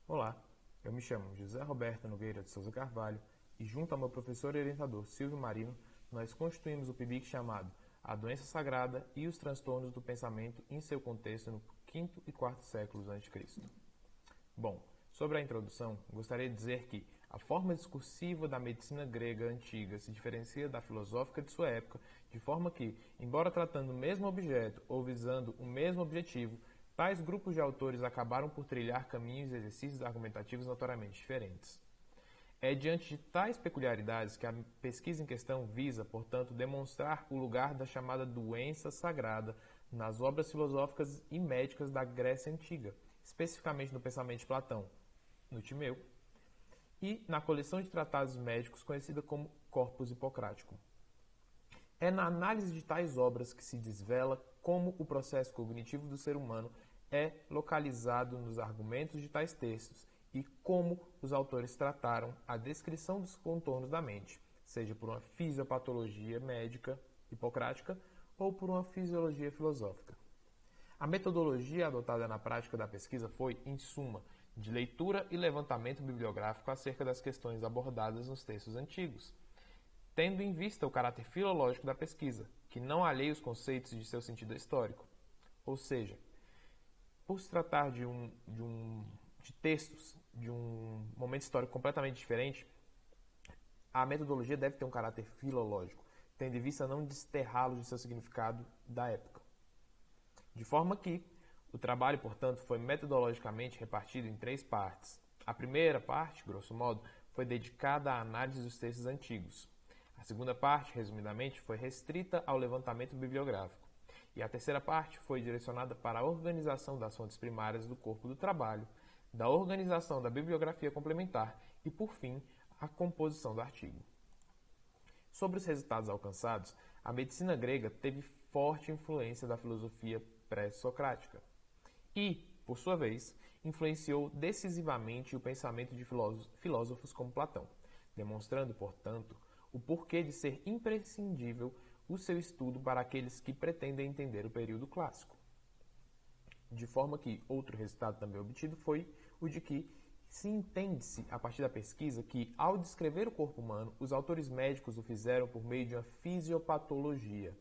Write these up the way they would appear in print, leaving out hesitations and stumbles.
Olá, eu me chamo José Roberto Nogueira de Souza Carvalho e, junto ao meu professor e orientador Silvio Marino, nós constituímos o PIBIC chamado A Doença Sagrada e os Transtornos do Pensamento em seu contexto no quinto e quarto séculos a.C. Bom, sobre a introdução, gostaria de dizer que a forma discursiva da medicina grega antiga se diferencia da filosófica de sua época, de forma que, embora tratando o mesmo objeto ou visando o mesmo objetivo, tais grupos de autores acabaram por trilhar caminhos e exercícios argumentativos notoriamente diferentes. É diante de tais peculiaridades que a pesquisa em questão visa, portanto, demonstrar o lugar da chamada doença sagrada nas obras filosóficas e médicas da Grécia Antiga, especificamente no pensamento de Platão, no Timeu, e na coleção de tratados médicos conhecida como Corpus Hipocrático. É na análise de tais obras que se desvela como o processo cognitivo do ser humano é localizado nos argumentos de tais textos e como os autores trataram a descrição dos contornos da mente, seja por uma fisiopatologia médica hipocrática ou por uma fisiologia filosófica. A metodologia adotada na prática da pesquisa foi, em suma, de leitura e levantamento bibliográfico acerca das questões abordadas nos textos antigos, tendo em vista o caráter filológico da pesquisa, que não alheia os conceitos de seu sentido histórico. Ou seja, por se tratar de textos de um momento histórico completamente diferente, a metodologia deve ter um caráter filológico, tendo em vista não desterrá-los de seu significado da época. De forma que o trabalho, portanto, foi metodologicamente repartido em 3 partes. A primeira parte, grosso modo, foi dedicada à análise dos textos antigos. A segunda parte, resumidamente, foi restrita ao levantamento bibliográfico. E a terceira parte foi direcionada para a organização das fontes primárias do corpo do trabalho, da organização da bibliografia complementar e, por fim, a composição do artigo. Sobre os resultados alcançados, a medicina grega teve forte influência da filosofia pré-socrática e, por sua vez, influenciou decisivamente o pensamento de filósofos como Platão, demonstrando, portanto, o porquê de ser imprescindível o seu estudo para aqueles que pretendem entender o período clássico. De forma que outro resultado também obtido foi o de que se entende-se, a partir da pesquisa, que, ao descrever o corpo humano, os autores médicos o fizeram por meio de uma fisiopatologia,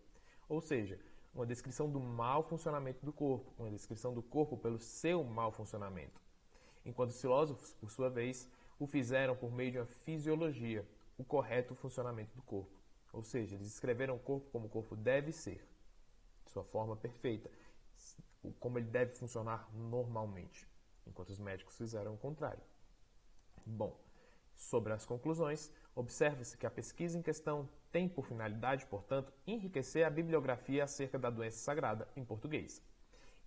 ou seja, uma descrição do mau funcionamento do corpo, uma descrição do corpo pelo seu mau funcionamento. Enquanto os filósofos, por sua vez, o fizeram por meio de uma fisiologia, o correto funcionamento do corpo. Ou seja, eles descreveram o corpo como o corpo deve ser, de sua forma perfeita, como ele deve funcionar normalmente, enquanto os médicos fizeram o contrário. Bom, sobre as conclusões, observa-se que a pesquisa em questão tem por finalidade, portanto, enriquecer a bibliografia acerca da doença sagrada em português.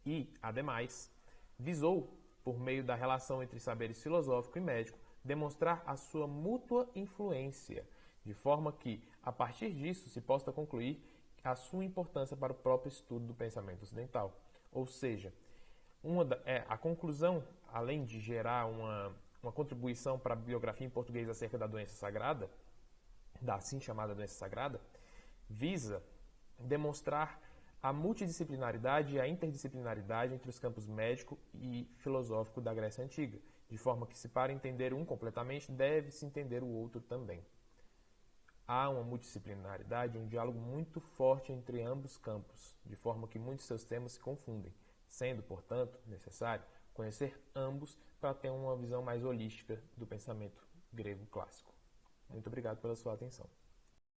E, ademais, visou, por meio da relação entre saberes filosófico e médico, demonstrar a sua mútua influência, de forma que, a partir disso, se possa concluir a sua importância para o próprio estudo do pensamento ocidental. Ou seja, a conclusão, além de gerar uma contribuição para a bibliografia em português acerca da doença sagrada, da assim chamada doença sagrada, visa demonstrar a multidisciplinaridade e a interdisciplinaridade entre os campos médico e filosófico da Grécia Antiga, de forma que, se para entender um completamente, deve-se entender o outro também. Há uma multidisciplinaridade e um diálogo muito forte entre ambos campos, de forma que muitos seus temas se confundem, sendo, portanto, necessário conhecer ambos para ter uma visão mais holística do pensamento grego clássico. Muito obrigado pela sua atenção.